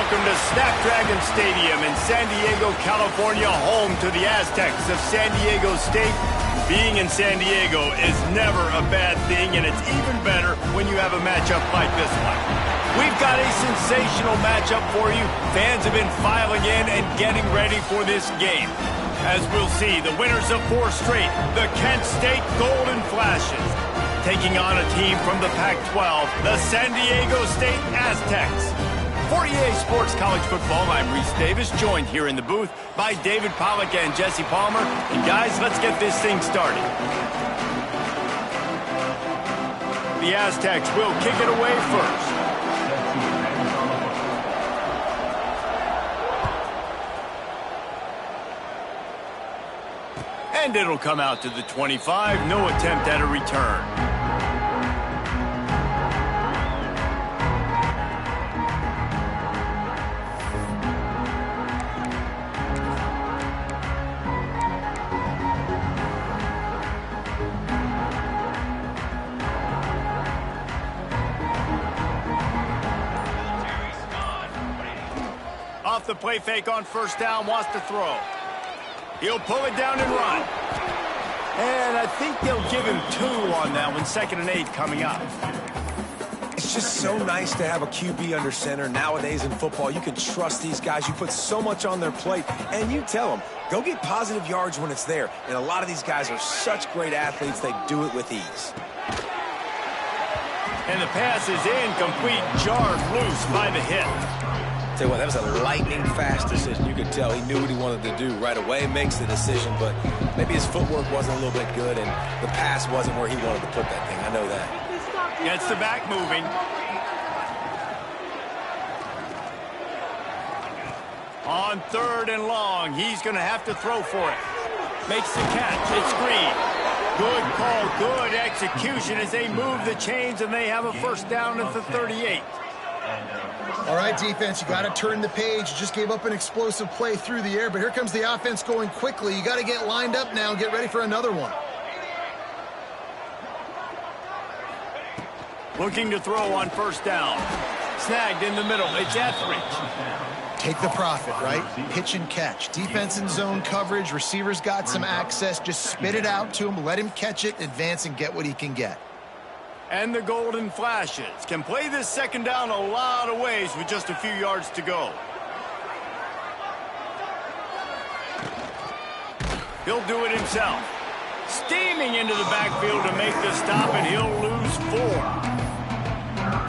welcome to Snapdragon Stadium in San Diego, California, home to the Aztecs of San Diego State. Being in San Diego is never a bad thing, and it's even better when you have a matchup like this one. We've got a sensational matchup for you. Fans have been filing in and getting ready for this game. As we'll see, the winners of 4 straight, the Kent State Golden Flashes, taking on a team from the Pac-12, the San Diego State Aztecs. For EA Sports College Football, I'm Reese Davis, joined here in the booth by David Pollack and Jesse Palmer. And guys, let's get this thing started. The Aztecs will kick it away first. And it'll come out to the 25, no attempt at a return. Off the play fake on first down, wants to throw. He'll pull it down and run. And I think they'll give him 2 on that one. 2nd and 8 coming up. It's just so nice to have a QB under center. Nowadays in football, you can trust these guys. You put so much on their plate, and you tell them, go get positive yards when it's there. And a lot of these guys are such great athletes, they do it with ease. And the pass is incomplete, jarred loose by the hit. Tell you what, that was a lightning-fast decision. You could tell he knew what he wanted to do right away, makes the decision, but maybe his footwork wasn't a little bit good, and the pass wasn't where he wanted to put that thing. I know that. Gets the back moving. On 3rd and long, he's going to have to throw for it. Makes the catch. It's Green. Good call, good execution as they move the chains, and they have a first down at the 38. All right, defense, you got to turn the page. You just gave up an explosive play through the air, but here comes the offense going quickly. You got to get lined up now and get ready for another one. Looking to throw on first down. Snagged in the middle. It's Etheridge. Take the profit, right? Pitch and catch. Defense in zone coverage. Receivers got some access. Just spit it out to him. Let him catch it, advance, and get what he can get. And the Golden Flashes can play this 2nd down a lot of ways with just a few yards to go. He'll do it himself. Steaming into the backfield to make the stop, and he'll lose 4.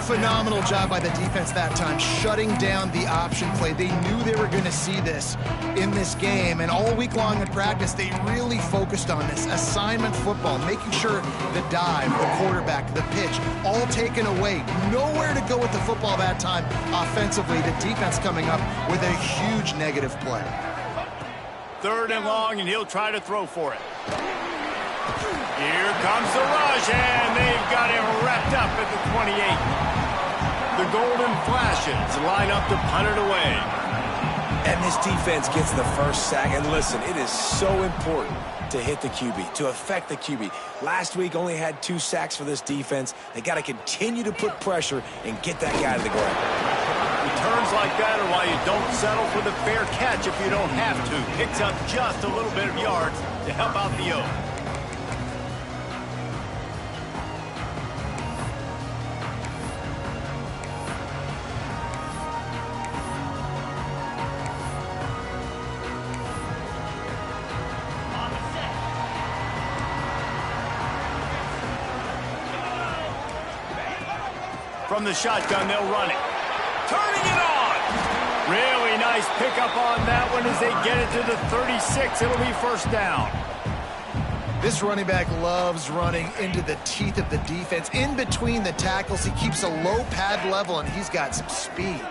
Phenomenal job by the defense that time, shutting down the option play. They knew they were going to see this in this game, and all week long in practice, they really focused on this. Assignment football, making sure the dive, the quarterback, the pitch, all taken away. Nowhere to go with the football that time offensively. The defense coming up with a huge negative play. 3rd and long, and he'll try to throw for it. Here comes the rush, and they've got him wrapped up at the 28. The Golden Flashes line up to punt it away. And this defense gets the first sack. And listen, it is so important to hit the QB, to affect the QB. Last week only had 2 sacks for this defense. They got to continue to put pressure and get that guy to the ground. Returns like that are why you don't settle for the fair catch if you don't have to. Picks up just a little bit of yards to help out the O. From the shotgun, they'll run it. Turning it on! Really nice pickup on that one as they get it to the 36. It'll be first down. This running back loves running into the teeth of the defense. In between the tackles, he keeps a low pad level, and he's got some speed.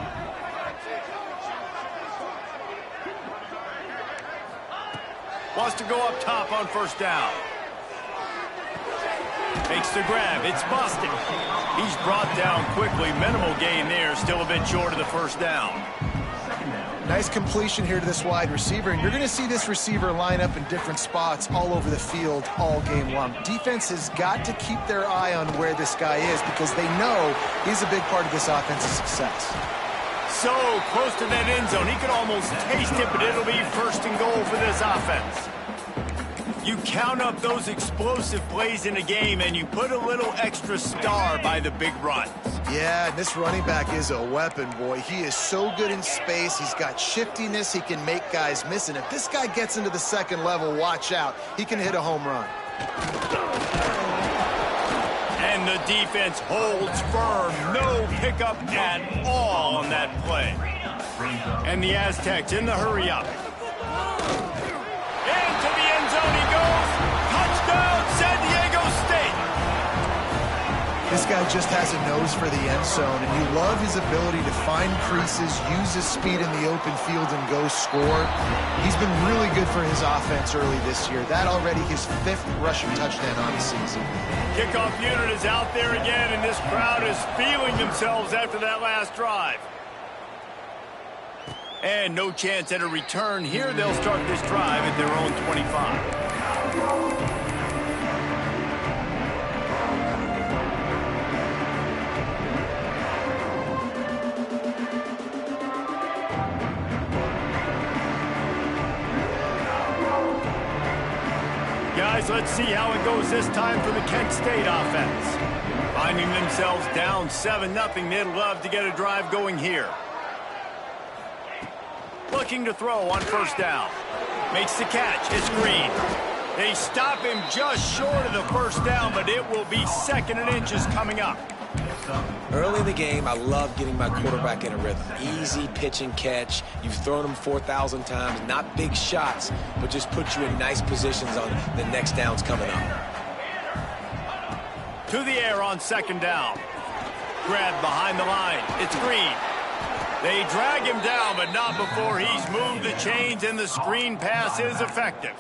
Wants to go up top on first down. Takes the grab. It's busted. He's brought down quickly. Minimal gain there. Still a bit short of the first down. Nice completion here to this wide receiver, and you're going to see this receiver line up in different spots all over the field all game long. Defense has got to keep their eye on where this guy is because they know he's a big part of this offense's success. So close to that end zone, he could almost taste it, but it'll be first and goal for this offense. You count up those explosive plays in a game, and you put a little extra star by the big runs. Yeah, this running back is a weapon, boy. He is so good in space. He's got shiftiness. He can make guys miss. And if this guy gets into the second level, watch out. He can hit a home run. And the defense holds firm. No pickup at all on that play. And the Aztecs in the hurry up. Into the end zone he goes. Touchdown, San Diego State. This guy just has a nose for the end zone, and you love his ability to find creases, use his speed in the open field, and go score. He's been really good for his offense early this year. That already his 5th rushing touchdown on the season. Kickoff unit is out there again, and this crowd is feeling themselves after that last drive. And no chance at a return here. They'll start this drive at their own 25. Guys, let's see how it goes this time for the Kent State offense. Finding themselves down 7-0, they'd love to get a drive going here. Looking to throw on first down. Makes the catch. It's Green. They stop him just short of the first down, but it will be 2nd and inches coming up. Early in the game, I love getting my quarterback in a rhythm. Easy pitch and catch. You've thrown him 4,000 times. Not big shots, but just put you in nice positions on the next downs coming up. To the air on 2nd down. Grab behind the line. It's Green. They drag him down, but not before he's moved the chains, and the screen pass is effective.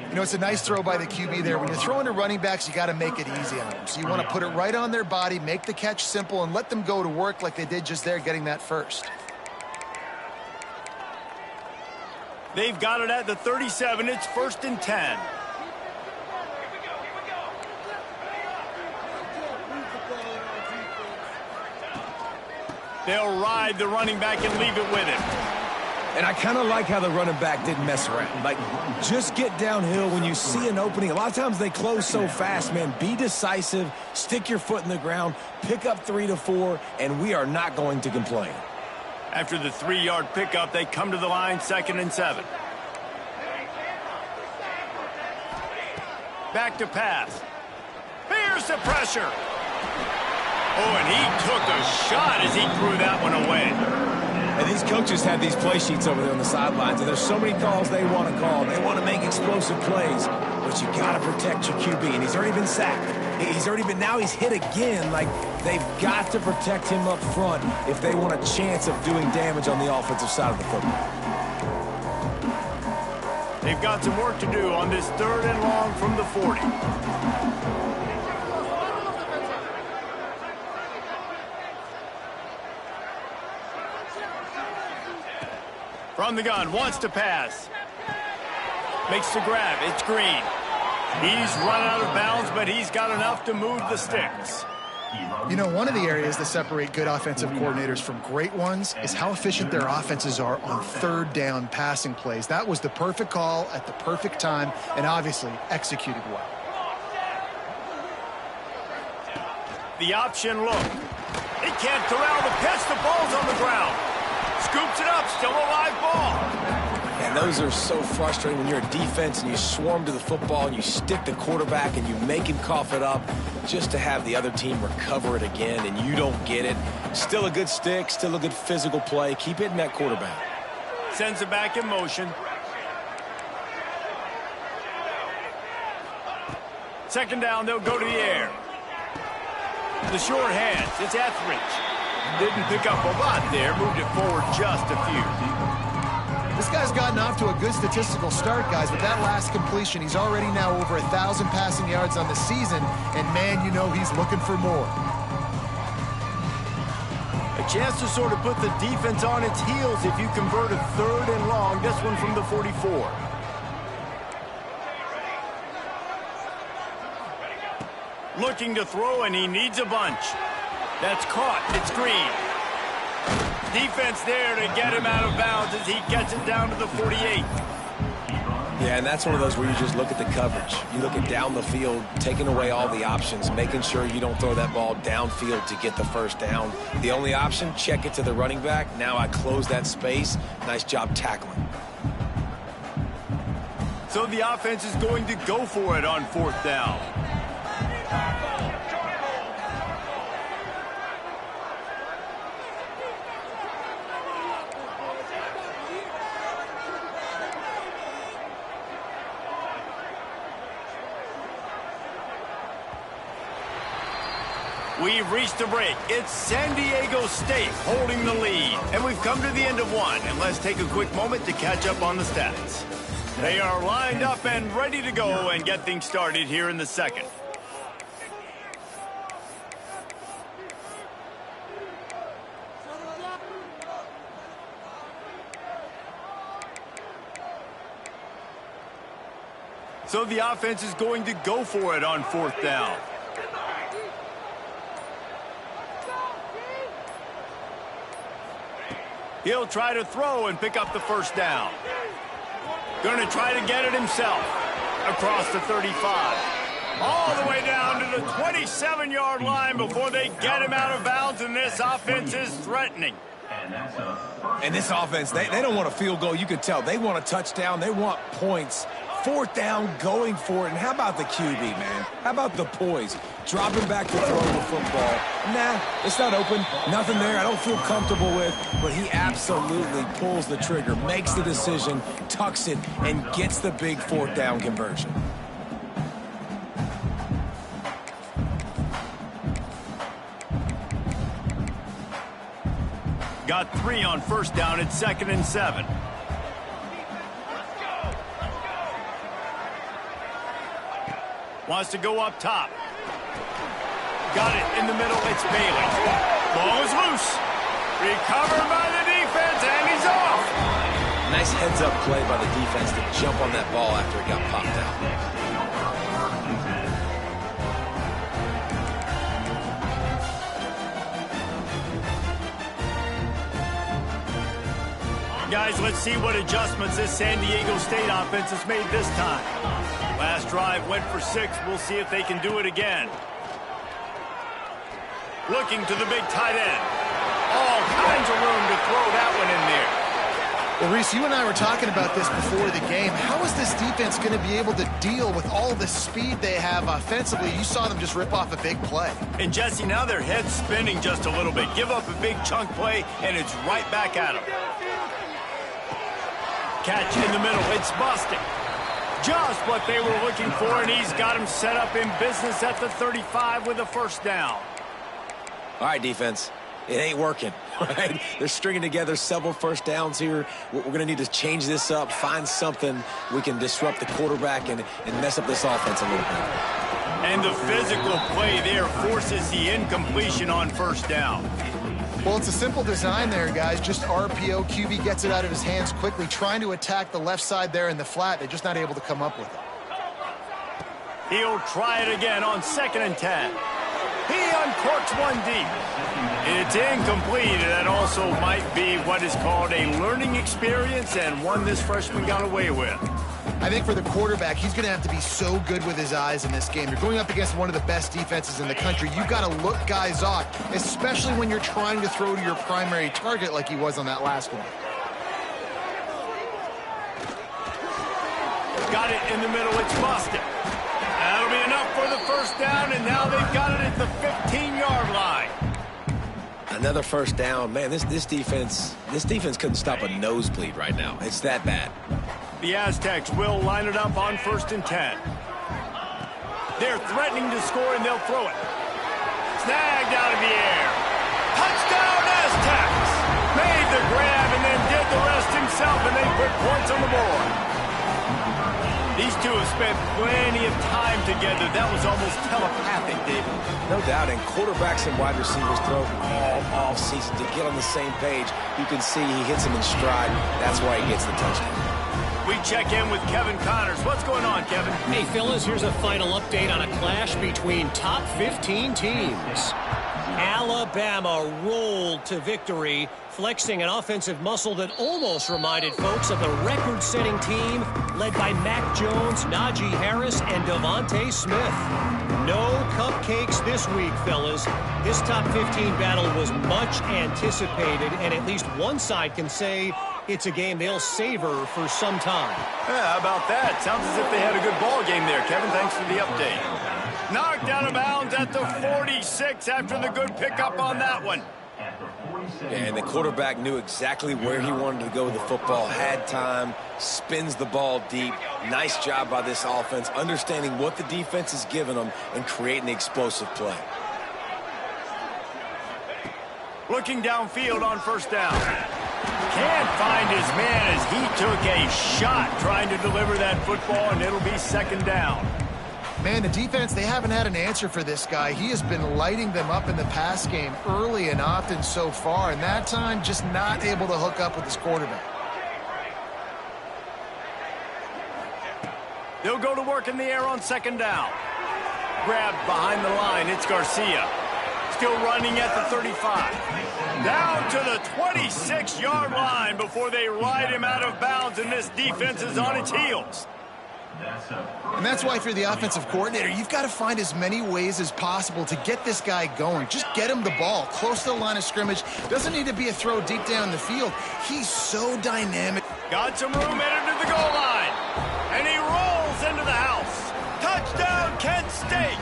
You know, it's a nice throw by the QB there. When you're throwing to running backs, you got to make it easy on them. So you want to put it right on their body, make the catch simple, and let them go to work like they did just there, getting that first. They've got it at the 37. It's 1st and 10. They'll ride the running back and leave it with him. And I kind of like how the running back didn't mess around. Like, just get downhill when you see an opening. A lot of times they close so fast, man. Be decisive, stick your foot in the ground, pick up 3 to 4, and we are not going to complain. After the 3-yard pickup, they come to the line, 2nd and 7. Back to pass. Here's the pressure. Oh, and he took a shot as he threw that one away. And these coaches have these play sheets over there on the sidelines, and there's so many calls they want to call. They want to make explosive plays, but you got to protect your QB, and he's already been sacked. Now he's hit again. Like, they've got to protect him up front if they want a chance of doing damage on the offensive side of the football. They've got some work to do on this 3rd and long from the 40. From the gun, wants to pass. Makes the grab. It's Green. He's run out of bounds, but he's got enough to move the sticks. You know, one of the areas that separate good offensive coordinators from great ones is how efficient their offenses are on 3rd down passing plays. That was the perfect call at the perfect time and obviously executed well. The option look. He can't corral the pitch. The ball's on the ground. Scoops it up. Still a live ball. And those are so frustrating when you're a defense and you swarm to the football and you stick the quarterback and you make him cough it up just to have the other team recover it again and you don't get it. Still a good stick, still a good physical play. Keep hitting that quarterback. Sends it back in motion. 2nd down, they'll go to the air. The short hands, it's Etheridge. Didn't pick up a lot there, moved it forward just a few. This guy's gotten off to a good statistical start, guys. With that last completion, he's already now over 1,000 passing yards on the season, and man, you know he's looking for more. A chance to sort of put the defense on its heels if you convert a 3rd and long. This one from the 44. Looking to throw, and he needs a bunch. That's caught. It's Green. Defense there to get him out of bounds as he gets it down to the 48. Yeah, and that's one of those where you just look at the coverage. You look at down the field, taking away all the options, making sure you don't throw that ball downfield to get the first down. The only option, check it to the running back. Now I close that space. Nice job tackling. So the offense is going to go for it on 4th down. We've reached a break. It's San Diego State holding the lead. And we've come to the end of one. And let's take a quick moment to catch up on the stats. They are lined up and ready to go and get things started here in the second. So the offense is going to go for it on 4th down. He'll try to throw and pick up the first down. Going to try to get it himself. Across the 35. All the way down to the 27-yard line before they get him out of bounds, and this offense is threatening. And this offense, they don't want a field goal. You can tell. They want a touchdown. They want points. 4th down, going for it. And how about the QB, man? How about the poise? Dropping back to throw the football. Nah, it's not open. Nothing there I don't feel comfortable with. But he absolutely pulls the trigger, makes the decision, tucks it, and gets the big 4th down conversion. Got 3 on 1st down. It's 2nd and 7. Wants to go up top. Got it in the middle. It's Bailey. Ball is loose. Recovered by the defense, and he's off. Nice heads-up play by the defense to jump on that ball after it got popped out. Guys, let's see what adjustments this San Diego State offense has made this time. Last drive went for 6. We'll see if they can do it again. Looking to the big tight end. All kinds of room to throw that one in there. Well, Reese, you and I were talking about this before the game. How is this defense going to be able to deal with all the speed they have offensively? You saw them just rip off a big play. And, Jesse, now their head's spinning just a little bit. Give up a big chunk play, and it's right back at them. Catch in the middle. It's busted. Just what they were looking for, and he's got him set up in business at the 35 with a first down. All right, defense. It ain't working, right? They're stringing together several first downs here. We're going to need to change this up, find something we can disrupt the quarterback and mess up this offense a little bit. And the physical play there forces the incompletion on first down. Well, it's a simple design there, guys. Just RPO. QB gets it out of his hands quickly, trying to attack the left side there in the flat. They're just not able to come up with it. He'll try it again on 2nd and 10. He uncorks one deep. It's incomplete, and that also might be what is called a learning experience and one this freshman got away with. I think for the quarterback, he's going to have to be so good with his eyes in this game. You're going up against one of the best defenses in the country. You've got to look guys off, especially when you're trying to throw to your primary target like he was on that last one. Got it in the middle. It's busted. That'll be enough for the first down, and now they've got it at the 15-yard line. Another first down. Man, this defense couldn't stop a nosebleed right now. It's that bad. The Aztecs will line it up on 1st and 10. They're threatening to score, and they'll throw it. Snagged out of the air. Touchdown, Aztecs! Made the grab and then did the rest himself, and they put points on the board. These two have spent plenty of time together. That was almost telepathic, David. No doubt, and quarterbacks and wide receivers throw all season to get on the same page. You can see he hits them in stride. That's why he gets the touchdown. We check in with Kevin Connors. What's going on, Kevin? Hey, fellas, here's a final update on a clash between top 15 teams. Alabama rolled to victory, flexing an offensive muscle that almost reminded folks of the record-setting team led by Mac Jones, Najee Harris, and Devontae Smith. No cupcakes this week, fellas. This top 15 battle was much anticipated, and at least one side can say it's a game they'll savor for some time. Yeah, how about that? Sounds as if they had a good ball game there, Kevin. Thanks for the update. Knocked out of bounds at the 46 after the good pickup on that one. And the quarterback knew exactly where he wanted to go with the football, had time, spins the ball deep. Nice job by this offense, understanding what the defense is giving them and creating the explosive play. Looking downfield on first down. Can't find his man as he took a shot trying to deliver that football, and it'll be second down. Man, the defense, they haven't had an answer for this guy. He has been lighting them up in the pass game early and often so far, and that time just not able to hook up with his quarterback. They'll go to work in the air on second down. Grabbed behind the line, it's Garcia. Still running at the 35. Down to the 26-yard line before they ride him out of bounds, and this defense is on its heels. And that's why if you're the offensive coordinator, you've got to find as many ways as possible to get this guy going. Just get him the ball close to the line of scrimmage. Doesn't need to be a throw deep down the field. He's so dynamic. Got some room headed to the goal line. And he rolls into the house. Touchdown, Kent State.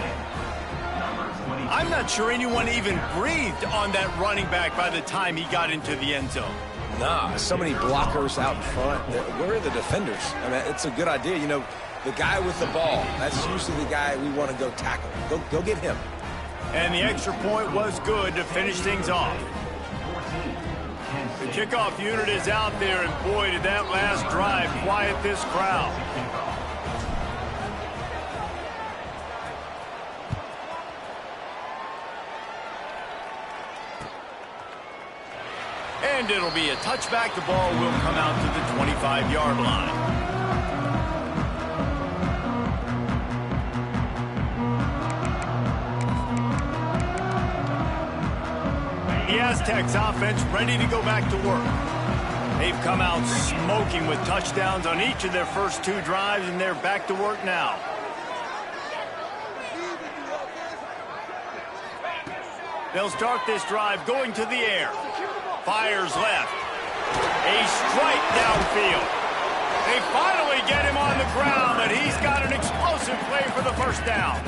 I'm not sure anyone even breathed on that running back by the time he got into the end zone. Nah, so many blockers out front. Where are the defenders? I mean, it's a good idea. You know, the guy with the ball, that's usually the guy we want to go tackle. Go get him. And the extra point was good to finish things off. The kickoff unit is out there, and boy, did that last drive quiet this crowd. And it'll be a touchback. The ball will come out to the 25-yard line. The Aztecs offense ready to go back to work. They've come out smoking with touchdowns on each of their first two drives, and they're back to work now. They'll start this drive going to the air. Fires left. A strike downfield. They finally get him on the ground, and he's got an explosive play for the first down.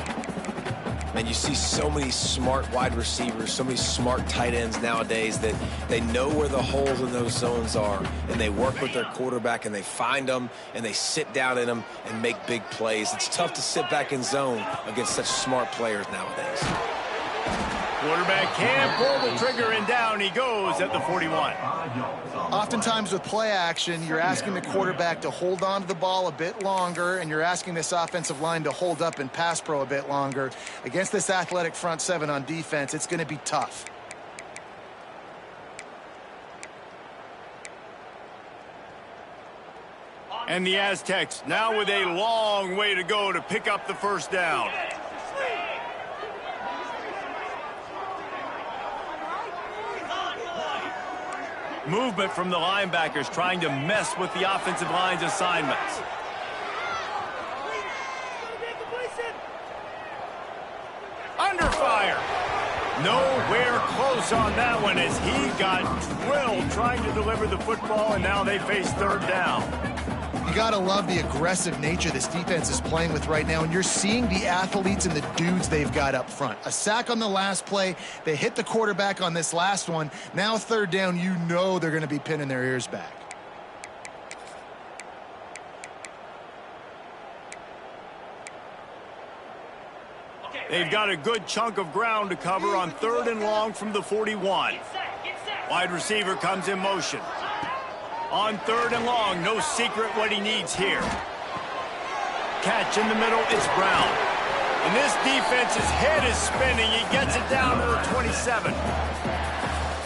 And you see so many smart wide receivers, so many smart tight ends nowadays that they know where the holes in those zones are, and they work with their quarterback, and they find them, and they sit down in them and make big plays. It's tough to sit back in zone against such smart players nowadays. Quarterback can't pull the trigger, and down he goes at the 41. Oftentimes with play action, you're asking the quarterback to hold on to the ball a bit longer, and you're asking this offensive line to hold up in pass pro a bit longer. Against this athletic front seven on defense, it's going to be tough. And the Aztecs now with a long way to go to pick up the first down. Movement from the linebackers trying to mess with the offensive line's assignments. Under fire. Nowhere close on that one as he got drilled trying to deliver the football, and now they face third down. You got to love the aggressive nature this defense is playing with right now, and you're seeing the athletes and the dudes they've got up front. A sack on the last play. They hit the quarterback on this last one. Now third down, you know they're going to be pinning their ears back. They've got a good chunk of ground to cover on third and long from the 41. Wide receiver comes in motion. On third and long, no secret what he needs here. Catch in the middle, it's Brown. And this defense's head is spinning. He gets it down to the 27.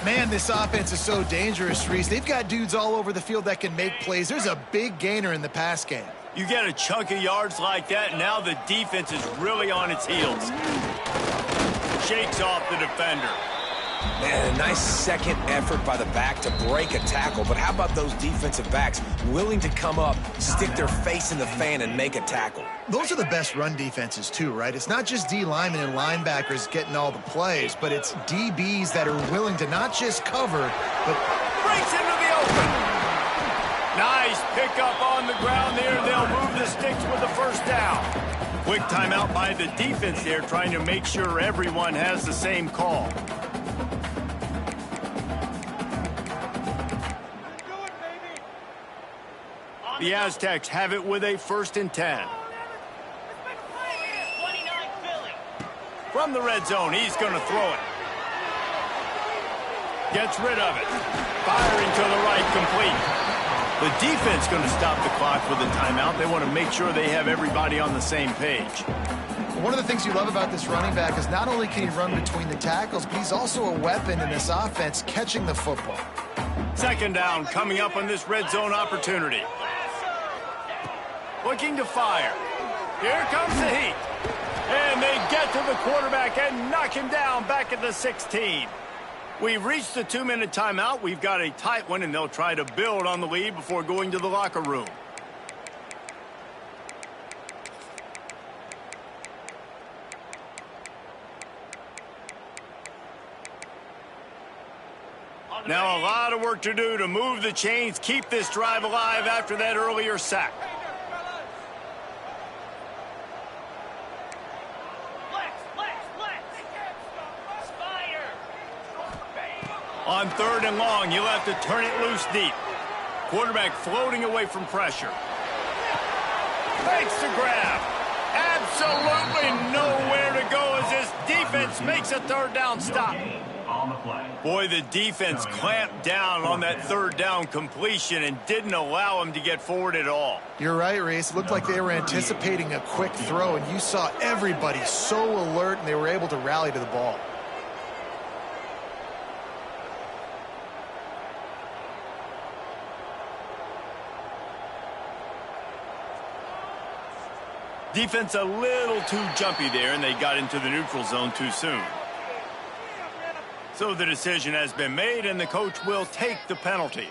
Man, this offense is so dangerous, Reese. They've got dudes all over the field that can make plays. There's a big gainer in the pass game. You get a chunk of yards like that, and now the defense is really on its heels. shakes off the defender. Man, a nice second effort by the back to break a tackle. But how about those defensive backs willing to come up, stick their face in the fan, and make a tackle? Those are the best run defenses, too, right? It's not just D linemen and linebackers getting all the plays, but it's DBs that are willing to not just cover, but Breaks into the open. Nice pickup on the ground there. They'll move the sticks with the first down. Quick timeout by the defense there, trying to make sure everyone has the same call. The Aztecs have it with a 1st and 10. From the red zone, he's going to throw it. Gets rid of it. Firing to the right, complete. The defense going to stop the clock with a timeout. They want to make sure they have everybody on the same page. one of the things you love about this running back is not only can he run between the tackles, but he's also a weapon in this offense catching the football. 2nd down coming up on this red zone opportunity. Looking to fire. Here comes the heat. And they get to the quarterback and knock him down back at the 16. We've reached the 2-minute timeout. We've got a tight one, and they'll try to build on the lead before going to the locker room. Now a lot of work to do to move the chains, keep this drive alive after that earlier sack. On 3rd and long, you'll have to turn it loose deep. Quarterback floating away from pressure. Makes the grab. Absolutely nowhere to go as this defense makes a 3rd down stop. Boy, the defense clamped down on that 3rd down completion and didn't allow him to get forward at all. You're right, Reese. It looked like they were anticipating a quick throw, and you saw everybody so alert, and they were able to rally to the ball. Defense a little too jumpy there, and they got into the neutral zone too soon. So the decision has been made, and the coach will take the penalty.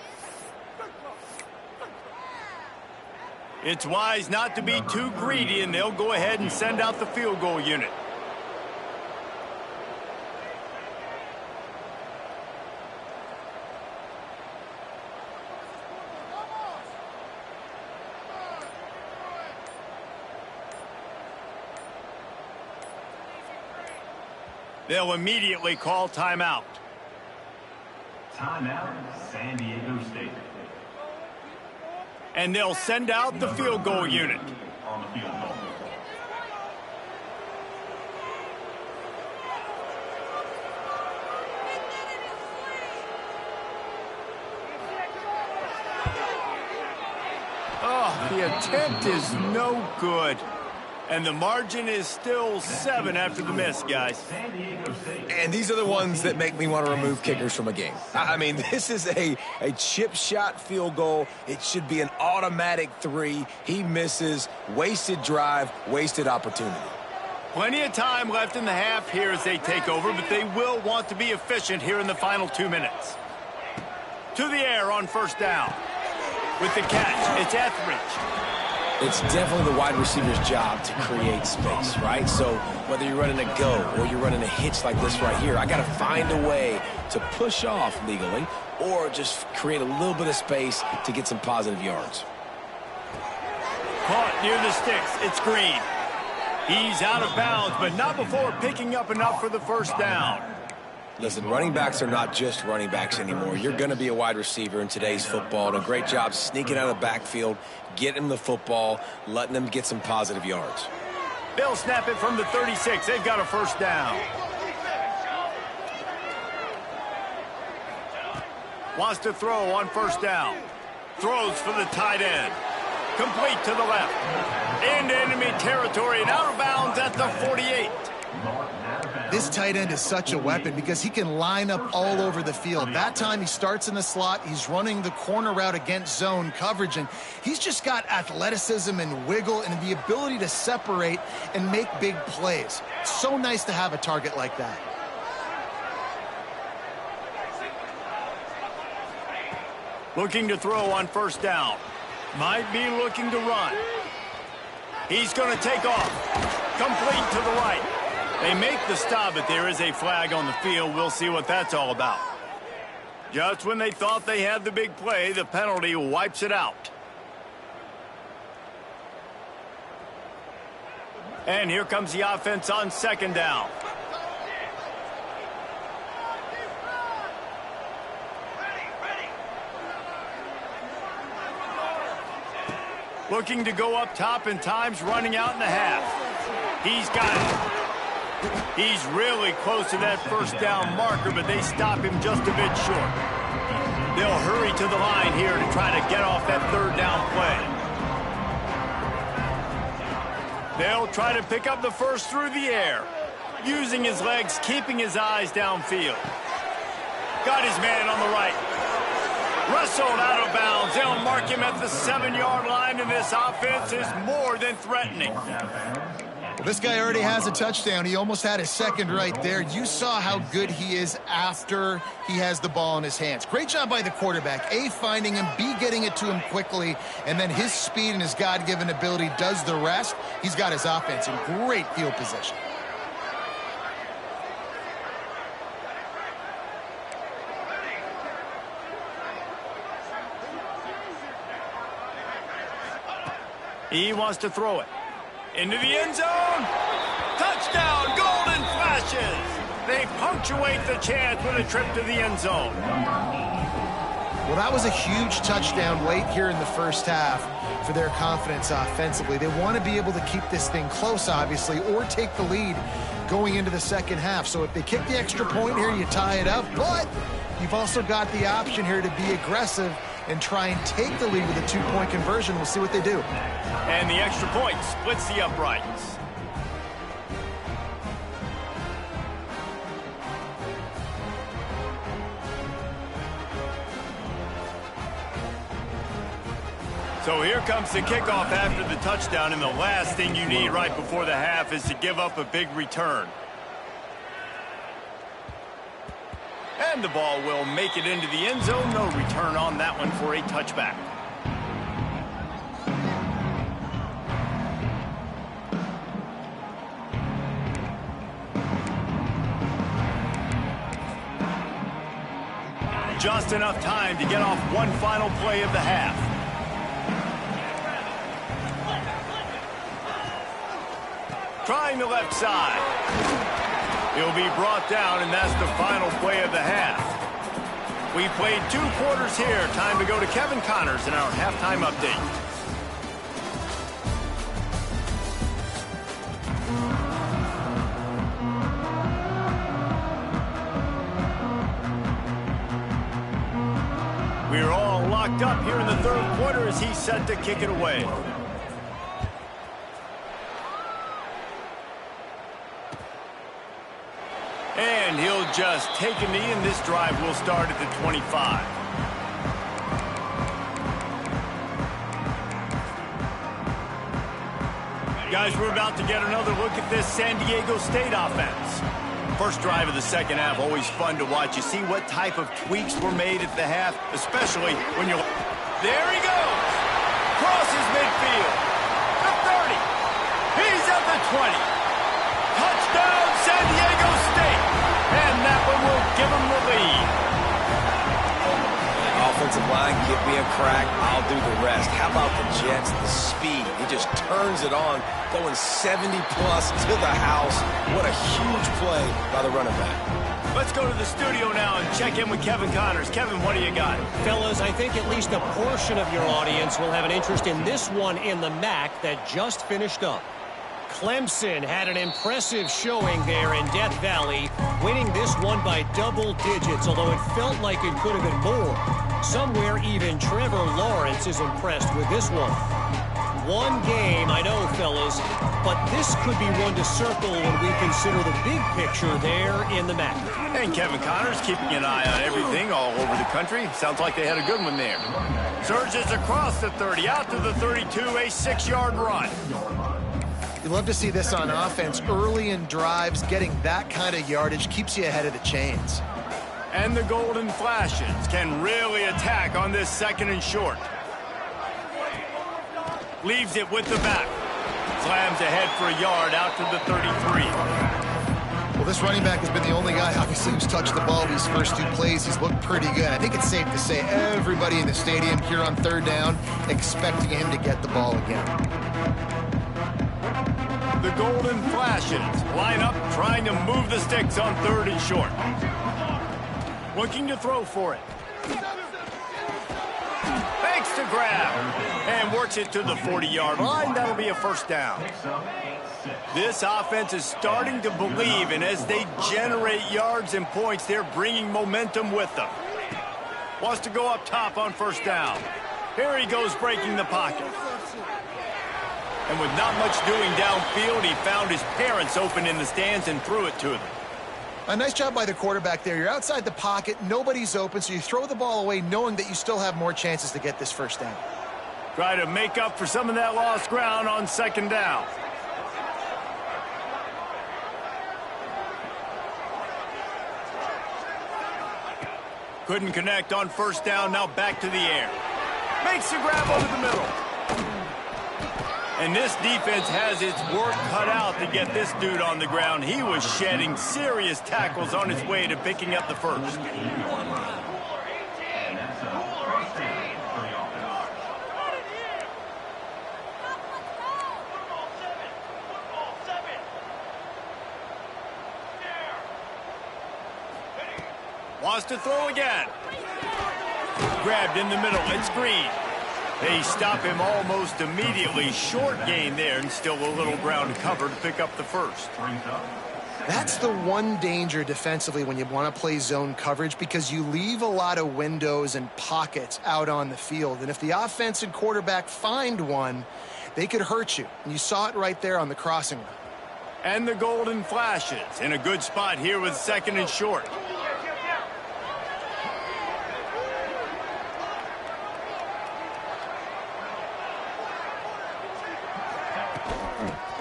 It's wise not to be too greedy, and they'll go ahead and send out the field goal unit. They'll immediately call timeout. Timeout, San Diego State. And they'll send out the field goal unit. On the field goal. Oh, the attempt is no good. And the margin is still 7 after the miss, guys. And these are the ones that make me want to remove kickers from a game. I mean, this is a chip shot field goal. It should be an automatic 3. He misses. Wasted drive, wasted opportunity. Plenty of time left in the half here as they take over, but they will want to be efficient here in the final 2 minutes. To the air on 1st down. With the catch, it's Etheridge. It's definitely the wide receiver's job to create space, right? So whether you're running a go or you're running a hitch like this right here, I got to find a way to push off legally or just create a little bit of space to get some positive yards. Caught near the sticks. It's Green. He's out of bounds, but not before picking up enough for the 1st down. Listen, running backs are not just running backs anymore. You're going to be a wide receiver in today's football. And a great job sneaking out of the backfield, getting the football, letting them get some positive yards. They'll snap it from the 36. They've got a 1st down. Wants to throw on 1st down. Throws for the tight end. Complete to the left. Into enemy territory and out of bounds at the 48. This tight end is such a weapon because he can line up all over the field. That time he starts in the slot. He's running the corner route against zone coverage, and he's just got athleticism and wiggle and the ability to separate and make big plays. So nice to have a target like that. Looking to throw on first down. Might be looking to run. He's going to take off. Complete to the right. They make the stop, but there is a flag on the field. We'll see what that's all about. Just when they thought they had the big play, the penalty wipes it out. And here comes the offense on second down. Looking to go up top, and time's running out in the half. He's got it. He's really close to that first down marker, but they stop him just a bit short. They'll hurry to the line here to try to get off that third down play. They'll try to pick up the first through the air, using his legs, keeping his eyes downfield. Got his man on the right. Wrestled out of bounds. They'll mark him at the 7-yard line, and this offense is more than threatening. Well, this guy already has a touchdown. He almost had his second right there. You saw how good he is after he has the ball in his hands. Great job by the quarterback. A, finding him, B, getting it to him quickly, and then his speed and his God-given ability does the rest. He's got his offense in great field position. He wants to throw it. Into the end zone. Touchdown, golden flashes. They punctuate the chance with a trip to the end zone. Well, that was a huge touchdown late here in the first half for their confidence offensively. They want to be able to keep this thing close, obviously, or take the lead going into the second half. So if they kick the extra point here, you tie it up. But you've also got the option here to be aggressive and try and take the lead with a 2-point conversion. We'll see what they do. And the extra point splits the uprights. So here comes the kickoff after the touchdown, and the last thing you need right before the half is to give up a big return. And the ball will make it into the end zone. No return on that one for a touchback. Just enough time to get off one final play of the half. Trying the left side. He'll be brought down, and that's the final play of the half. We played 2 quarters here. Time to go to Kevin Connors in our halftime update. We're all locked up here in the third quarter as he's set to kick it away. And he'll just take a knee, and this drive will start at the 25. Guys, we're about to get another look at this San Diego State offense. First drive of the second half, always fun to watch. You see what type of tweaks were made at the half, especially when you're... There he goes! Crosses midfield. The 30. He's at the 20. Touchdown, San Diego State. And that one will give them the lead. Offensive line, give me a crack, I'll do the rest. How about the Jets, the speed? He just turns it on, going 70-plus to the house. What a huge play by the running back. Let's go to the studio now and check in with Kevin Connors. Kevin, what do you got? Fellas, I think at least a portion of your audience will have an interest in this one in the MAC that just finished up. Clemson had an impressive showing there in Death Valley, winning this one by double digits, although it felt like it could have been more. Somewhere even Trevor Lawrence is impressed with this one. One game, I know, fellas, but this could be one to circle when we consider the big picture there in the MAC. And Kevin Connors keeping an eye on everything all over the country. Sounds like they had a good one there. Surges across the 30, out to the 32, a 6-yard run. You love to see this on offense. Early in drives, getting that kind of yardage keeps you ahead of the chains. And the Golden Flashes can really attack on this 2nd and short. Leaves it with the back. Slams ahead for a yard out to the 33. Well, this running back has been the only guy, obviously, who's touched the ball these first 2 plays. He's looked pretty good. I think it's safe to say everybody in the stadium here on 3rd down expecting him to get the ball again. The Golden Flashes line up trying to move the sticks on 3rd and short. Looking to throw for it. Fakes to grab. And works it to the 40-yard line. That'll be a 1st down. This offense is starting to believe, and as they generate yards and points, they're bringing momentum with them. Wants to go up top on 1st down. Here he goes breaking the pocket. And with not much doing downfield, he found his parents open in the stands and threw it to them. A nice job by the quarterback there. You're outside the pocket, nobody's open, so you throw the ball away knowing that you still have more chances to get this 1st down. Try to make up for some of that lost ground on 2nd down. Couldn't connect on 1st down, now back to the air. Makes a grab over the middle. And this defense has its work cut out to get this dude on the ground. He was shedding serious tackles on his way to picking up the 1st. Wants to throw again. Grabbed in the middle. It's Green. They stop him almost immediately. Short gain there, and still a little ground to cover to pick up the 1st. That's the one danger defensively when you want to play zone coverage, because you leave a lot of windows and pockets out on the field. And if the offense and quarterback find one, they could hurt you. And you saw it right there on the crossing route. And the Golden Flashes in a good spot here with 2nd and short.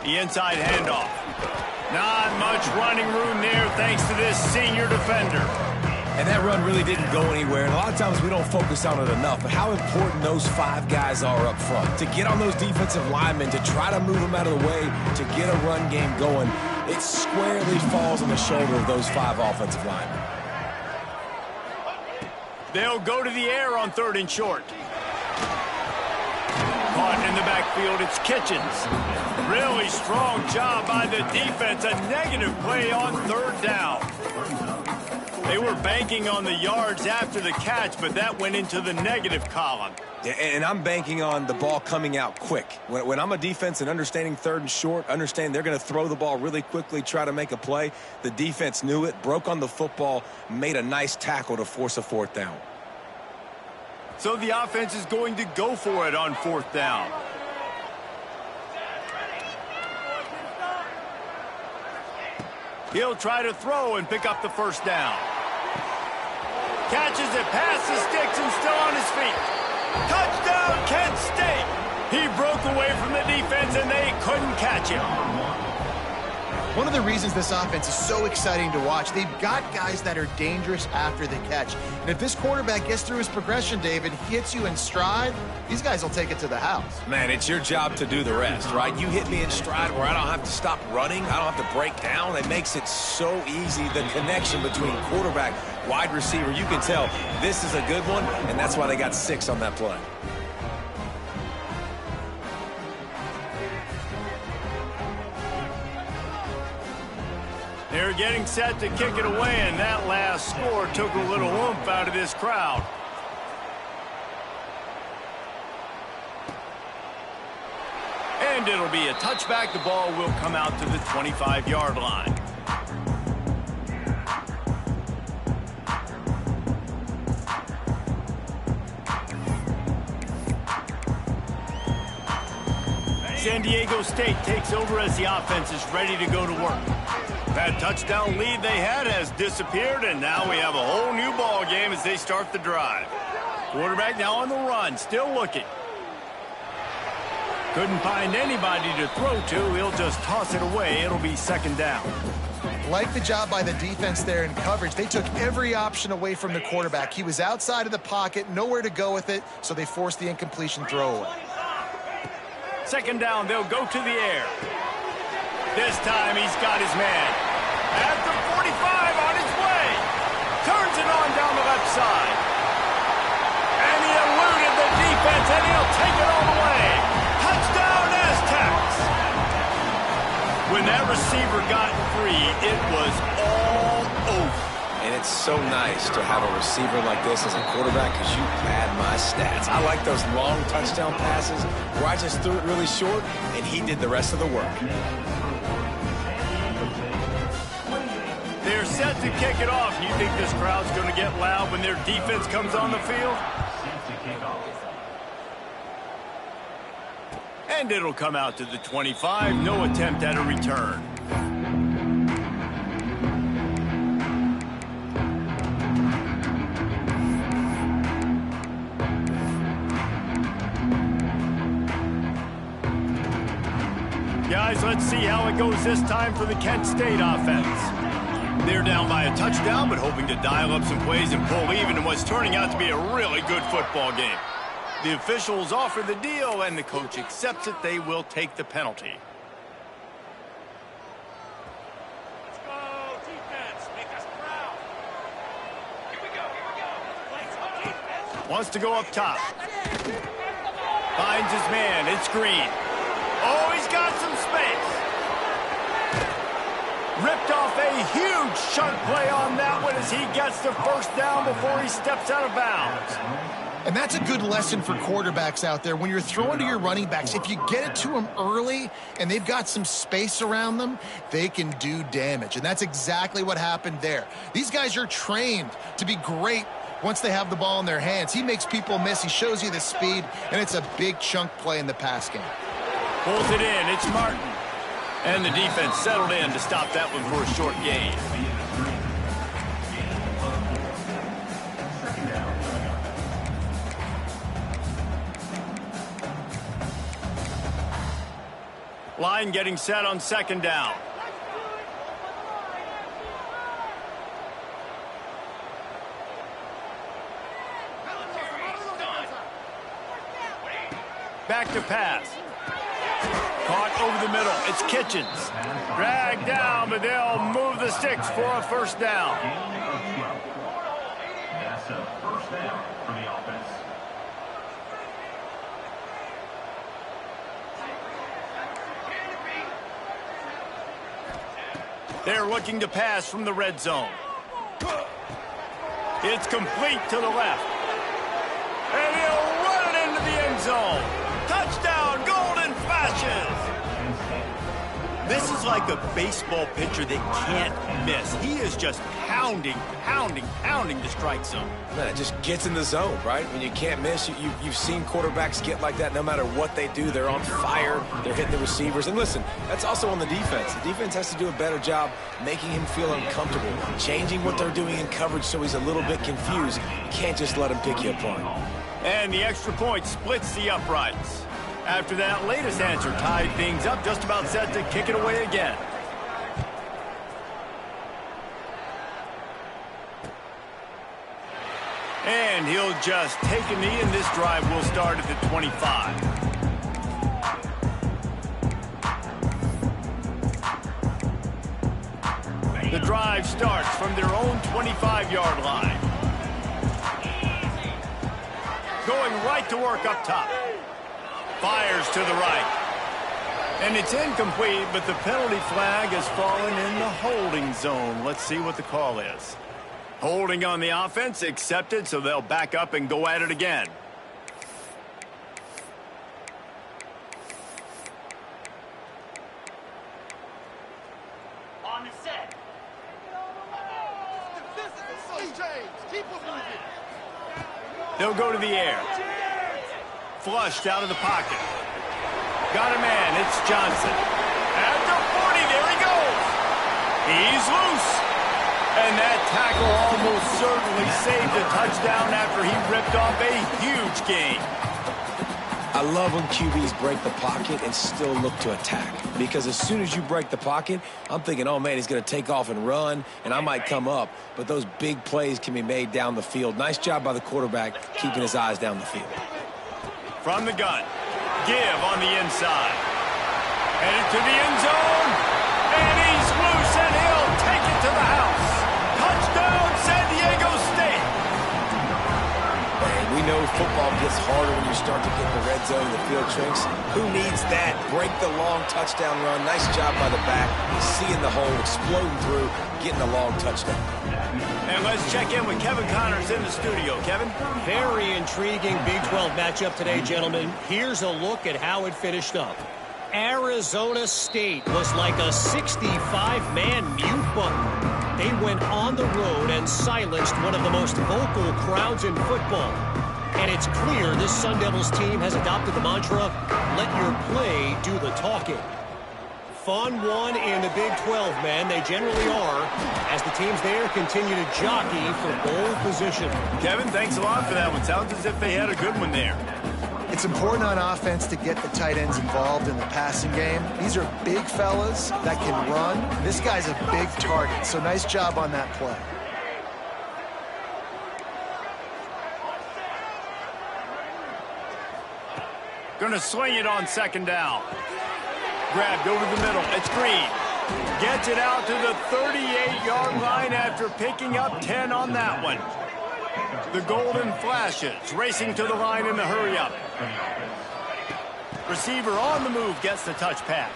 The inside handoff. Not much running room there thanks to this senior defender. And that run really didn't go anywhere. And a lot of times we don't focus on it enough, but how important those 5 guys are up front. To get on those defensive linemen, to try to move them out of the way, to get a run game going, it squarely falls on the shoulder of those 5 offensive linemen. They'll go to the air on 3rd and short. Caught in the backfield, it's Kitchens. Really strong job by the defense. A negative play on 3rd down. They were banking on the yards after the catch, but that went into the negative column. Yeah, and I'm banking on the ball coming out quick. When I'm a defense and understanding 3rd and short, understand they're going to throw the ball really quickly, try to make a play. The defense knew it, broke on the football, made a nice tackle to force a 4th down. So the offense is going to go for it on 4th down. He'll try to throw and pick up the 1st down. Catches it past the sticks and still on his feet. Touchdown, Kent State! He broke away from the defense and they couldn't catch him. One of the reasons this offense is so exciting to watch, they've got guys that are dangerous after the catch. And if this quarterback gets through his progression, David, hits you in stride, these guys will take it to the house. Man, it's your job to do the rest, right? You hit me in stride where I don't have to stop running. I don't have to break down. It makes it so easy, the connection between quarterback, wide receiver. You can tell this is a good one, and that's why they got 6 on that play. They're getting set to kick it away, and that last score took a little oomph out of this crowd. And it'll be a touchback. The ball will come out to the 25-yard line. San Diego State takes over as the offense is ready to go to work. That touchdown lead they had has disappeared, and now we have a whole new ball game as they start the drive. Quarterback now on the run, still looking. Couldn't find anybody to throw to. He'll just toss it away. It'll be 2nd down. Like the job by the defense there in coverage. They took every option away from the quarterback. He was outside of the pocket, nowhere to go with it, so they forced the incompletion throwaway. Second down, they'll go to the air. This time he's got his man. At the 45 on his way. Turns it on down the left side. And he eluded the defense, and he'll take it all the way. Touchdown, Aztecs! When that receiver got free, it was all over. And it's so nice to have a receiver like this as a quarterback because you pad my stats. I like those long touchdown passes where I just threw it really short, and he did the rest of the work. They're set to kick it off. You think this crowd's going to get loud when their defense comes on the field? And it'll come out to the 25. No attempt at a return. Guys, let's see how it goes this time for the Kent State offense. They're down by a touchdown, but hoping to dial up some plays and pull even in what's turning out to be a really good football game. The officials offer the deal, and the coach accepts it. They will take the penalty. Let's go, defense. Make us proud. Here we go, here we go. Let's go, defense. Wants to go up top. Finds his man. It's Green. Oh, he's got some space. Ripped off a huge chunk play on that one as he gets the first down before he steps out of bounds. And that's a good lesson for quarterbacks out there. When you're throwing to your running backs, if you get it to them early and they've got some space around them, they can do damage. And that's exactly what happened there. These guys are trained to be great once they have the ball in their hands. He makes people miss. He shows you the speed, and it's a big chunk play in the pass game. Pulls it in. It's Martin. And the defense settled in to stop that one for a short gain. Line getting set on second down. Back to pass. Caught over the middle. It's Kitchens. Dragged down, but they'll move the sticks for a first down. That's a first down for the offense. They're looking to pass from the red zone. It's complete to the left. And he'll run it into the end zone. Touchdown, Golden Flashes. This is like a baseball pitcher that can't miss. He is just pounding the strike zone. Man, it just gets in the zone, right? When you can't miss, you've seen quarterbacks get like that no matter what they do. They're on fire. They're hitting the receivers. And listen, that's also on the defense. The defense has to do a better job making him feel uncomfortable, changing what they're doing in coverage so he's a little bit confused. You can't just let him pick you apart. And the extra point splits the uprights. After that latest answer tied things up, just about set to kick it away again. And he'll just take a knee, and this drive will start at the 25. The drive starts from their own 25-yard line. Going right to work up top. Fires to the right. And it's incomplete, but the penalty flag has fallen in the holding zone. Let's see what the call is. Holding on the offense, accepted, so they'll back up and go at it again. On the set. They'll go to the air. Flushed out of the pocket. Got a man. It's Johnson. At the 40. There he goes. He's loose. And that tackle almost certainly saved a touchdown after he ripped off a huge gain. I love when QBs break the pocket and still look to attack. Because as soon as you break the pocket, I'm thinking, oh, man, he's going to take off and run, and I might come up. But those big plays can be made down the field. Nice job by the quarterback keeping his eyes down the field. From the gun, give on the inside. Headed to the end zone, and he's loose, and he'll take it to the house. Touchdown, San Diego State. And we know football gets harder when you start to get the red zone and the field shrinks. Who needs that? Break the long touchdown run. Nice job by the back. Seeing the hole, exploding through, getting a long touchdown. And let's check in with Kevin Connors in the studio. Kevin? Very intriguing Big 12 matchup today, gentlemen. Here's a look at how it finished up. Arizona State was like a 65-man mute button. They went on the road and silenced one of the most vocal crowds in football. And it's clear this Sun Devils team has adopted the mantra, let your play do the talking. Fun one in the Big 12, man. They generally are, as the teams there continue to jockey for bowl position. Kevin, thanks a lot for that one. Sounds as if they had a good one there. It's important on offense to get the tight ends involved in the passing game. These are big fellas that can run. This guy's a big target, so nice job on that play. Gonna swing it on second down. Grabbed over the middle. It's Green. Gets it out to the 38-yard line after picking up 10 on that one. The Golden Flashes racing to the line in the hurry-up. Receiver on the move gets the touch pass.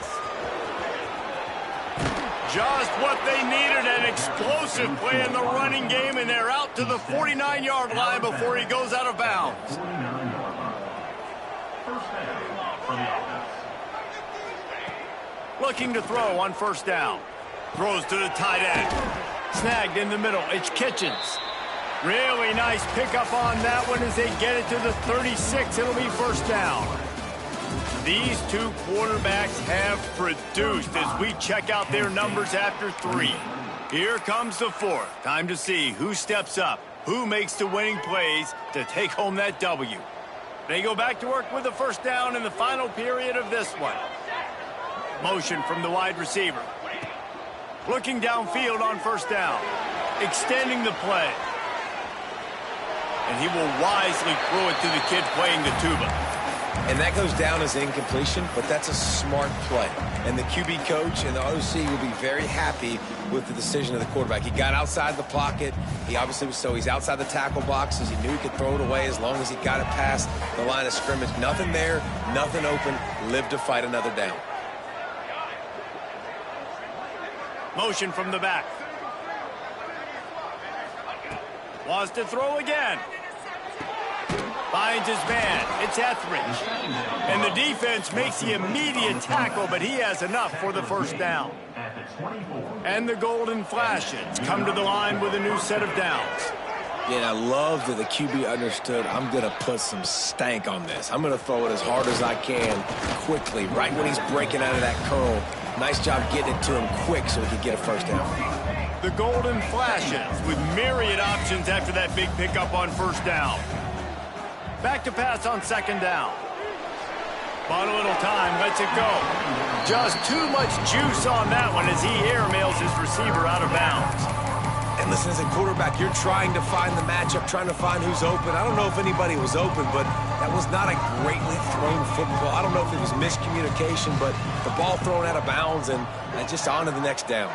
Just what they needed, an explosive play in the running game, and they're out to the 49-yard line before he goes out of bounds. Looking to throw on first down. Throws to the tight end. Snagged in the middle. It's Kitchens. Really nice pickup on that one as they get it to the 36. It'll be first down. These two quarterbacks have produced as we check out their numbers after 3. Here comes the 4th. Time to see who steps up, who makes the winning plays to take home that W. They go back to work with the first down in the final period of this one. Motion from the wide receiver. Looking downfield on first down. Extending the play. And he will wisely throw it to the kid playing the tuba. And that goes down as an incompletion, but that's a smart play. And the QB coach and the OC will be very happy with the decision of the quarterback. He got outside the pocket. He obviously was he's outside the tackle boxes. He knew he could throw it away as long as he got it past the line of scrimmage. Nothing there, nothing open. Live to fight another down. Motion from the back. Wants to throw again. Finds his man. It's Etheridge. And the defense makes the immediate tackle, but he has enough for the first down. And the Golden Flashes come to the line with a new set of downs. Yeah, I love that the QB understood, I'm going to put some stank on this. I'm going to throw it as hard as I can quickly, right when he's breaking out of that curl. Nice job getting it to him quick so he could get a first down. The Golden Flashes with myriad options after that big pickup on first down. Back to pass on second down. Bought a little time, lets it go. Just too much juice on that one as he airmails his receiver out of bounds. And listen, as a quarterback, you're trying to find the matchup, trying to find who's open. I don't know if anybody was open, but that was not a greatly thrown football. I don't know if it was miscommunication, but the ball thrown out of bounds and just on to the next down.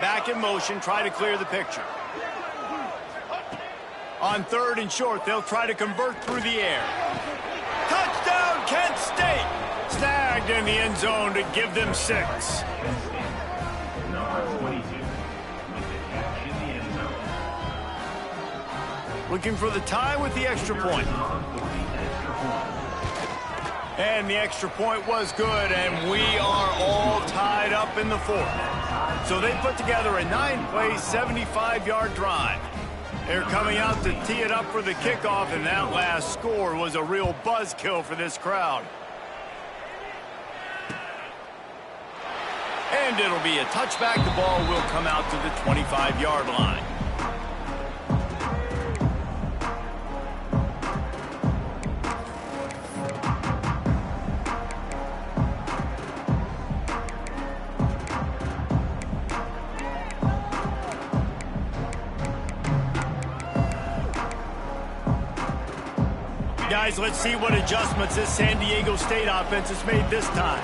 Back in motion, try to clear the picture. On third and short, they'll try to convert through the air. Touchdown, Kent State! Snagged in the end zone to give them 6. Looking for the tie with the extra point. And the extra point was good, and we are all tied up in the 4th. So they put together a 9-play, 75-yard drive. They're coming out to tee it up for the kickoff, and that last score was a real buzzkill for this crowd. And it'll be a touchback. The ball will come out to the 25-yard line. Guys, let's see what adjustments this San Diego State offense has made this time.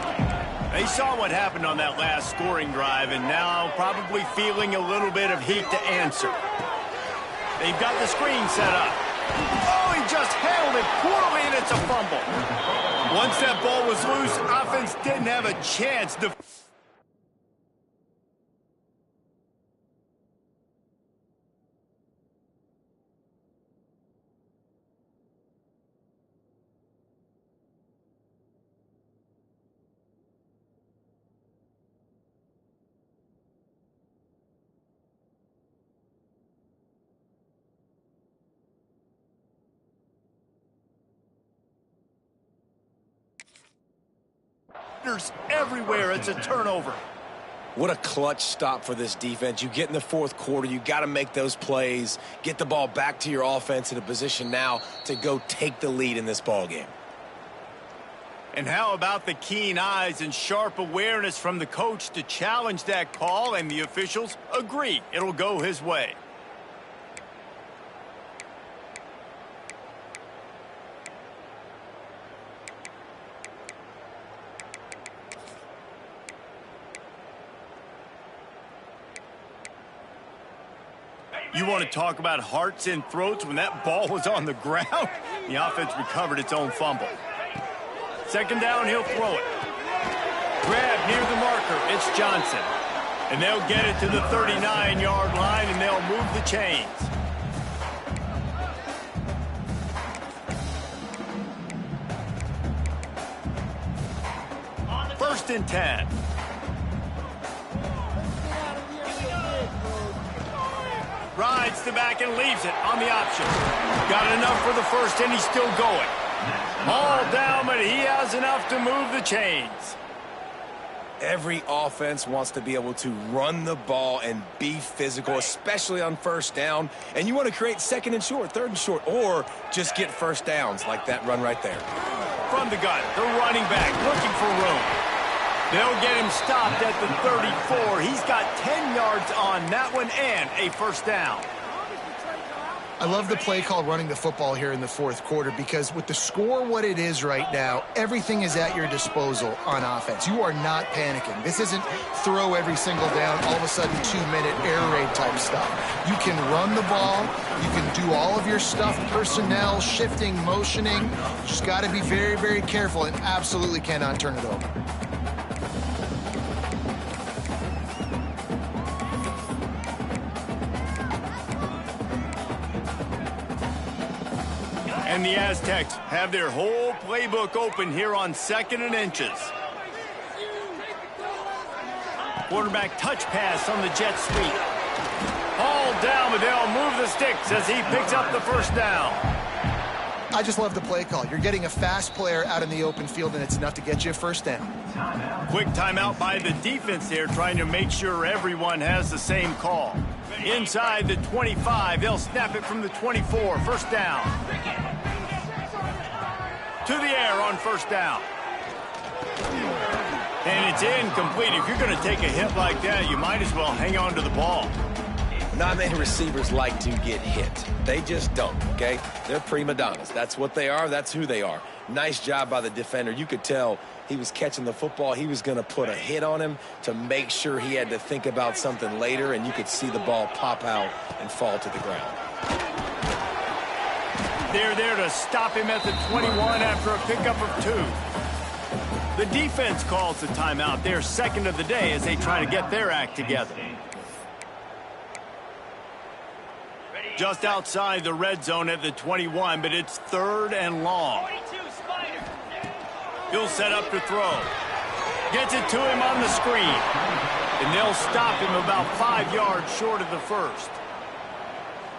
They saw what happened on that last scoring drive, and now probably feeling a little bit of heat to answer. They've got the screen set up. Oh, he just handled it poorly, and it's a fumble. Once that ball was loose, offense didn't have a chance to... everywhere. It's a turnover. What a clutch stop for this defense. You get in the fourth quarter, you got to make those plays, get the ball back to your offense in a position now to go take the lead in this ball game. And how about the keen eyes and sharp awareness from the coach to challenge that call, and the officials agree it'll go his way. You want to talk about hearts and throats when that ball was on the ground? The offense recovered its own fumble. Second down, he'll throw it. Grab near the marker. It's Johnson. And they'll get it to the 39-yard line, and they'll move the chains. First and 10. Rides the back and leaves it on the option. Got enough for the first, and he's still going. All down, but he has enough to move the chains. Every offense wants to be able to run the ball and be physical, especially on first down. And you want to create second and short, third and short, or just get first downs like that run right there. From the gun, the running back looking for room. They'll get him stopped at the 34. He's got 10 yards on that one and a first down. I love the play call running the football here in the fourth quarter, because with the score what it is right now, everything is at your disposal on offense. You are not panicking. This isn't throw every single down, all of a sudden 2-minute air raid type stuff. You can run the ball. You can do all of your stuff, personnel, shifting, motioning. You just got to be very, very careful and absolutely cannot turn it over. And the Aztecs have their whole playbook open here on second and inches. Quarterback touch pass on the jet sweep. All down, but they'll move the sticks as he picks up the first down. I just love the play call. You're getting a fast player out in the open field, and it's enough to get you a first down. Quick timeout by the defense there, trying to make sure everyone has the same call. Inside the 25, they'll snap it from the 24. First down. To the air on first down. And it's incomplete. If you're going to take a hit like that, you might as well hang on to the ball. Not many receivers like to get hit. They just don't, okay? They're prima donnas. That's what they are. That's who they are. Nice job by the defender. You could tell he was catching the football. He was going to put a hit on him to make sure he had to think about something later, and you could see the ball pop out and fall to the ground. They're there to stop him at the 21 after a pickup of 2. The defense calls the timeout. They're second of the day as they try to get their act together. Just outside the red zone at the 21, but it's third and long. He'll set up to throw. Gets it to him on the screen. And they'll stop him about 5 yards short of the first.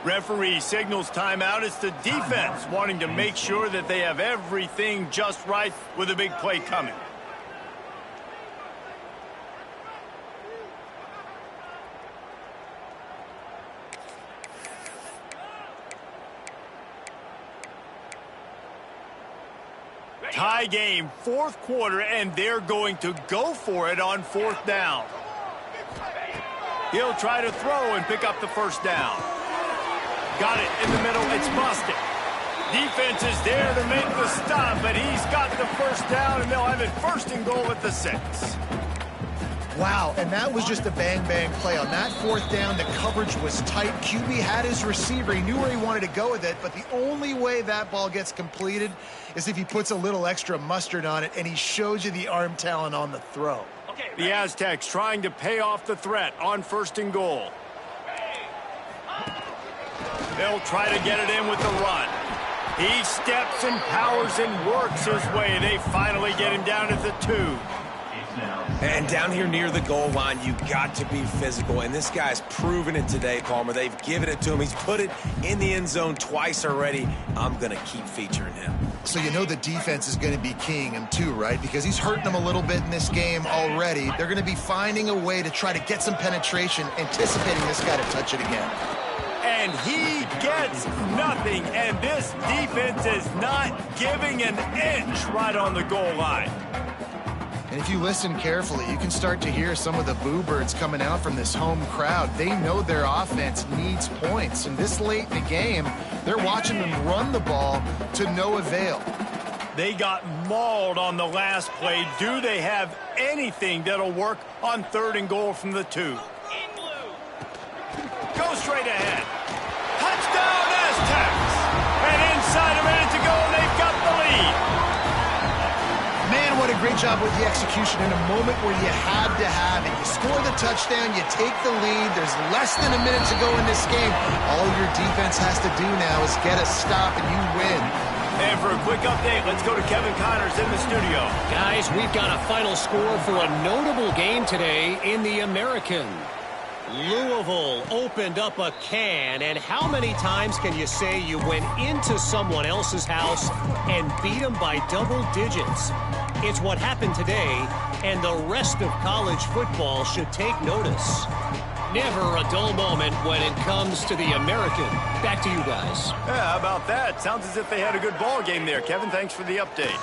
Referee signals timeout. It's the defense wanting to make sure that they have everything just right with a big play coming. Tie game, fourth quarter, and they're going to go for it on fourth down. He'll try to throw and pick up the first down. Got it in the middle. It's busted. Defense is there to make the stop, but he's got the first down, and they'll have it 1st and goal at the 6. Wow, and that was just a bang-bang play. On that 4th down, the coverage was tight. QB had his receiver. He knew where he wanted to go with it, but the only way that ball gets completed is if he puts a little extra mustard on it, and he shows you the arm talent on the throw. The Aztecs trying to pay off the threat on 1st and goal. They'll try to get it in with the run. He steps and powers and works his way. They finally get him down at the 2. And down here near the goal line, you got to be physical. And this guy's proven it today, Palmer. They've given it to him. He's put it in the end zone twice already. I'm going to keep featuring him. So you know the defense is going to be keying him too, right? Because he's hurting them a little bit in this game already. They're going to be finding a way to try to get some penetration, anticipating this guy to touch it again. And he gets nothing. And this defense is not giving an inch right on the goal line. And if you listen carefully, you can start to hear some of the boo birds coming out from this home crowd. They know their offense needs points. And this late in the game, they're watching them run the ball to no avail. They got mauled on the last play. Do they have anything that'll work on 3rd and goal from the 2? Go straight ahead. Touchdown, Aztecs! And inside a minute to go, they've got the lead. Man, what a great job with the execution in a moment where you had to have it. You score the touchdown, you take the lead. There's less than a minute to go in this game. All your defense has to do now is get a stop and you win. And for a quick update, let's go to Kevin Connors in the studio. Guys, we've got a final score for a notable game today in the American. Louisville opened up a can, and how many times can you say you went into someone else's house and beat them by double digits? It's what happened today, and the rest of college football should take notice. Never a dull moment when it comes to the American. Back to you guys. Yeah, how about that? Sounds as if they had a good ball game there. Kevin, thanks for the update.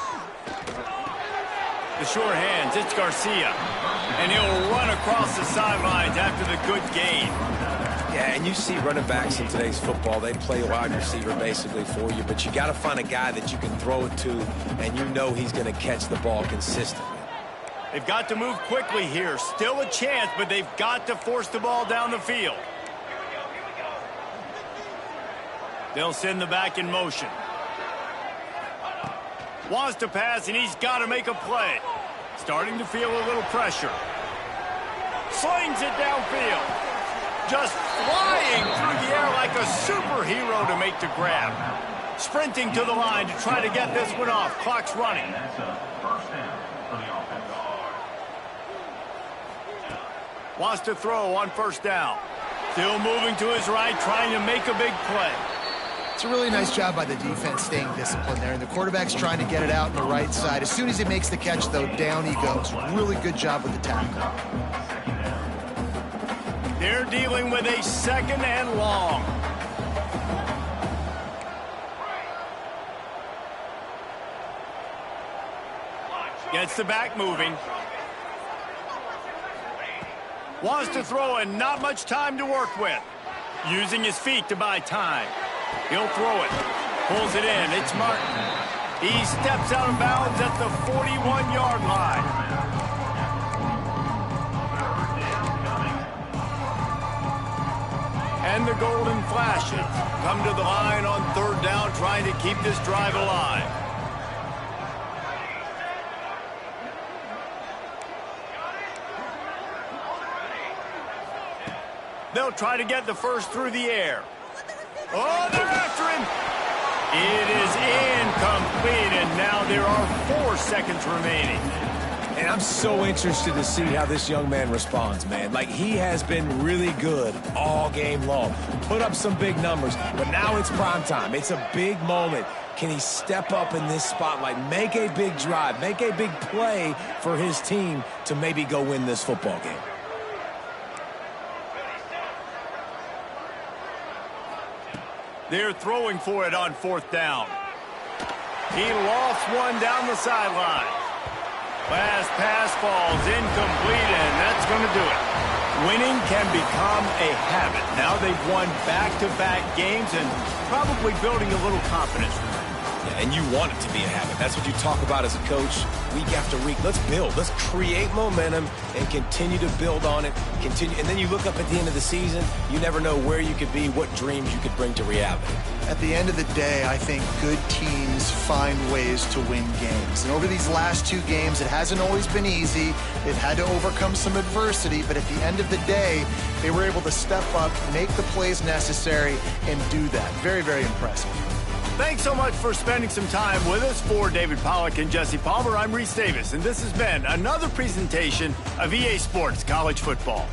The sure hands, it's Garcia. And he'll run across the sidelines after the good gain. Yeah, and you see running backs in today's football, they play wide receiver basically for you, but you got to find a guy that you can throw it to, and you know he's going to catch the ball consistently. They've got to move quickly here. Still a chance, but they've got to force the ball down the field. They'll send the back in motion. Wants to pass, and he's got to make a play. Starting to feel a little pressure. Slings it downfield. Just flying through the air like a superhero to make the grab. Sprinting to the line to try to get this one off. Clock's running. That's a 1st down for the offense. Wants to throw on 1st down. Still moving to his right, trying to make a big play. It's a really nice job by the defense staying disciplined there, and the quarterback's trying to get it out on the right side. As soon as he makes the catch, though, down he goes. Really good job with the tackle. They're dealing with a 2nd and long. Gets the back moving. Wants to throw and not much time to work with. Using his feet to buy time. He'll throw it. Pulls it in. It's Martin. He steps out of bounds at the 41-yard line. And the golden flashes come to the line on 3rd down, trying to keep this drive alive. They'll try to get the first through the air. Oh, they're after him. It is incomplete, and now there are 4 seconds remaining. And I'm so interested to see how this young man responds, man. Like, he has been really good all game long. Put up some big numbers, but now it's prime time. It's a big moment. Can he step up in this spotlight, make a big drive, make a big play for his team to maybe go win this football game? They're throwing for it on 4th down. He lost one down the sideline. Last pass falls incomplete, and that's going to do it. Winning can become a habit. Now they've won back-to-back games and probably building a little confidence from that. Yeah, and you want it to be a habit. That's what you talk about as a coach week after week. Let's build. Let's create momentum and continue to build on it. And then you look up at the end of the season, you never know where you could be, what dreams you could bring to reality. At the end of the day, I think good teams find ways to win games. And over these last 2 games, it hasn't always been easy. They've had to overcome some adversity, but at the end of the day, they were able to step up, make the plays necessary, and do that. Very, very impressive. Thanks so much for spending some time with us. For David Pollack and Jesse Palmer, I'm Reese Davis, and this has been another presentation of EA Sports College Football.